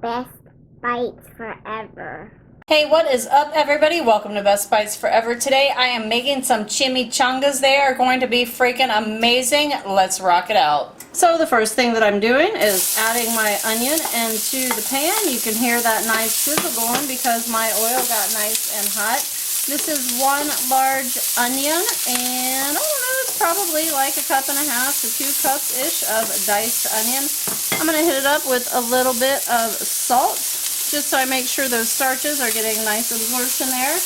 best bites forever. Hey, what is up, everybody? Welcome to Best Bites Forever. Today I am making some chimichangas. They are going to be freaking amazing. Let's rock it out. So the first thing that I'm doing is adding my onion into the pan. You can hear that nice sizzle going because my oil got nice and hot. This is one large onion, and I don't know, it's probably like 1.5 cups to 2 cups-ish of diced onion. I'm going to hit it up with a little bit of salt, just so I make sure those starches are getting nice absorption there.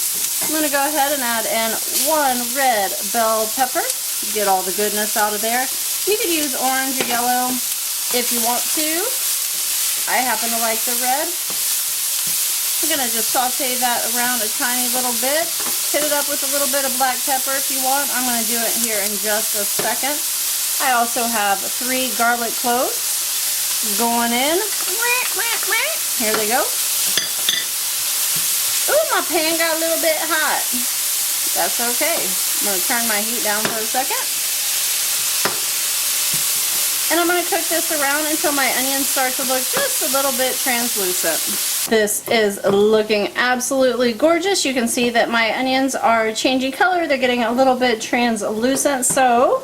I'm going to go ahead and add in 1 red bell pepper, get all the goodness out of there. You could use orange or yellow if you want to. I happen to like the red. I'm going to just saute that around a tiny little bit. Hit it up with a little bit of black pepper if you want. I'm going to do it here in just a second. I also have 3 garlic cloves going in. Here they go. Ooh, my pan got a little bit hot. That's okay. I'm going to turn my heat down for a second. And I'm going to cook this around until my onions start to look just a little bit translucent. This is looking absolutely gorgeous. You can see that my onions are changing color. They're getting a little bit translucent. So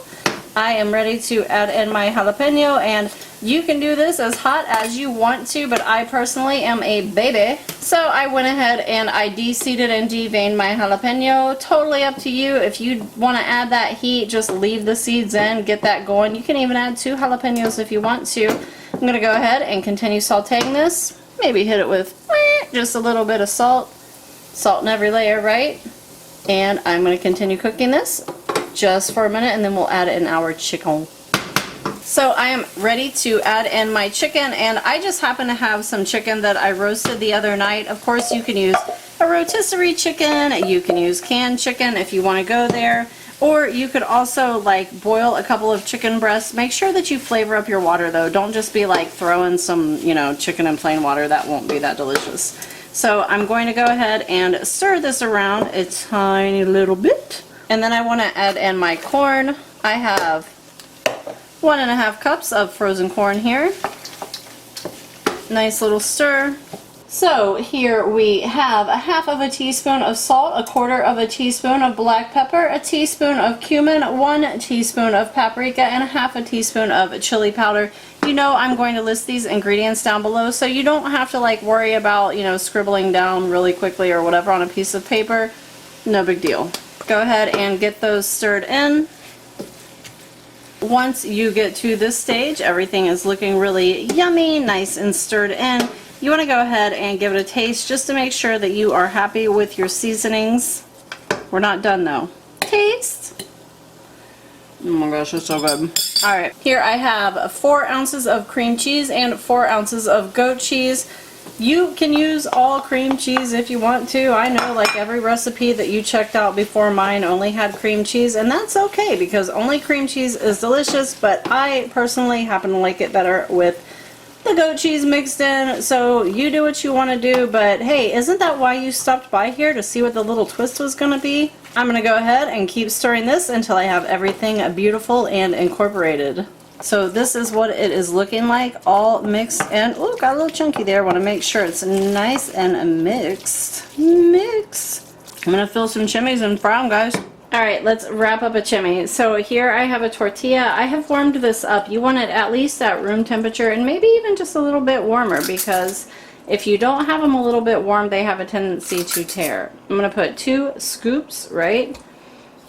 I am ready to add in my jalapeno, and you can do this as hot as you want to, but I personally am a baby. So I went ahead and I de-seeded and deveined my jalapeno. Totally up to you. If you want to add that heat, just leave the seeds in, get that going. You can even add 2 jalapenos if you want to. I'm going to go ahead and continue sauteing this. Maybe hit it with just a little bit of salt. Salt in every layer, right? And I'm going to continue cooking this just for a minute, and then we'll add in our chicken. So I am ready to add in my chicken, and I just happen to have some chicken that I roasted the other night. Of course, you can use a rotisserie chicken, you can use canned chicken if you want to go there, or you could also like boil a couple of chicken breasts. Make sure that you flavor up your water though. Don't just be like throwing some, chicken in plain water. That won't be that delicious. So I'm going to go ahead and stir this around a tiny little bit. And then I want to add in my corn. I have 1.5 cups of frozen corn here. Nice little stir. So here we have 1/2 teaspoon of salt, 1/4 teaspoon of black pepper, 1 teaspoon of cumin, 1 teaspoon of paprika, and 1/2 teaspoon of chili powder. You know I'm going to list these ingredients down below, so you don't have to like worry about, scribbling down really quickly or whatever on a piece of paper. No big deal. Go ahead and get those stirred in. Once you get to this stage, everything is looking really yummy, nice and stirred in. You want to go ahead and give it a taste just to make sure that you are happy with your seasonings. We're not done though. Taste! Oh my gosh, it's so good. Alright, here I have 4 ounces of cream cheese and 4 ounces of goat cheese. You can use all cream cheese if you want to. I know like every recipe that you checked out before mine only had cream cheese, and that's okay because only cream cheese is delicious, but I personally happen to like it better with the goat cheese mixed in. So you do what you want to do, but hey, isn't that why you stopped by here, to see what the little twist was going to be? I'm going to go ahead and keep stirring this until I have everything beautiful and incorporated. So this is what it is looking like, all mixed in. Ooh, got a little chunky there. Want to make sure it's nice and mixed. I'm going to fill some chimneys and fry them, guys. Alright, let's wrap up a chimney. So here I have a tortilla. I have warmed this up. You want it at least at room temperature, and maybe even just a little bit warmer, because if you don't have them a little bit warm, they have a tendency to tear. I'm going to put 2 scoops right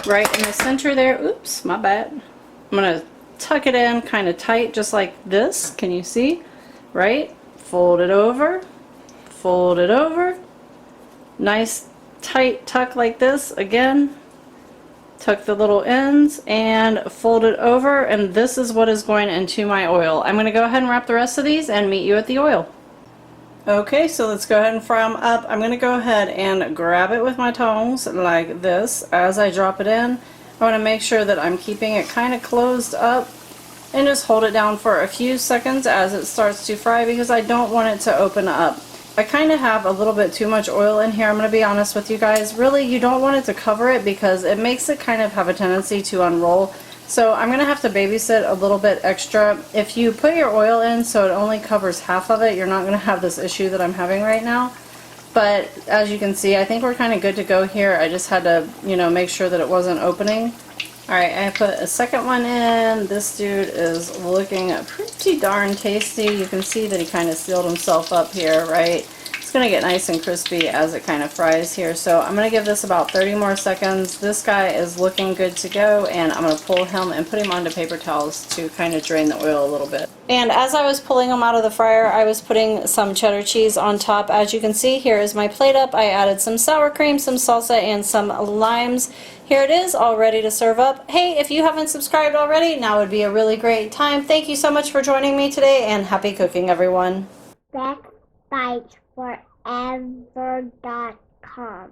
in the center there. Oops, my bad. I'm going to tuck it in kind of tight, just like this. Can you see? Right? Fold it over. Fold it over. Nice tight tuck like this. Again. Tuck the little ends and fold it over, and this is what is going into my oil. I'm going to go ahead and wrap the rest of these and meet you at the oil. Okay, so let's go ahead and fry them up. I'm going to go ahead and grab it with my tongs like this. As I drop it in, I want to make sure that I'm keeping it kind of closed up and just hold it down for a few seconds as it starts to fry, because I don't want it to open up. I kind of have a little bit too much oil in here. I'm going to be honest with you guys. Really, you don't want it to cover it because it makes it kind of have a tendency to unroll. So I'm going to have to babysit a little bit extra. If you put your oil in so it only covers half of it, you're not going to have this issue that I'm having right now. But as you can see, I think we're kind of good to go here. I just had to, you know, make sure that it wasn't opening. Alright, I put a second one in. This dude is looking pretty darn tasty. You can see that he kind of sealed himself up here, right? It's going to get nice and crispy as it kind of fries here. So I'm going to give this about 30 more seconds. This guy is looking good to go, and I'm going to pull him and put him onto paper towels to kind of drain the oil a little bit. And as I was pulling him out of the fryer, I was putting some cheddar cheese on top. As you can see, here is my plate up. I added some sour cream, some salsa, and some limes. Here it is, all ready to serve up. Hey, if you haven't subscribed already, now would be a really great time. Thank you so much for joining me today, and happy cooking, everyone. BestBitesForever.com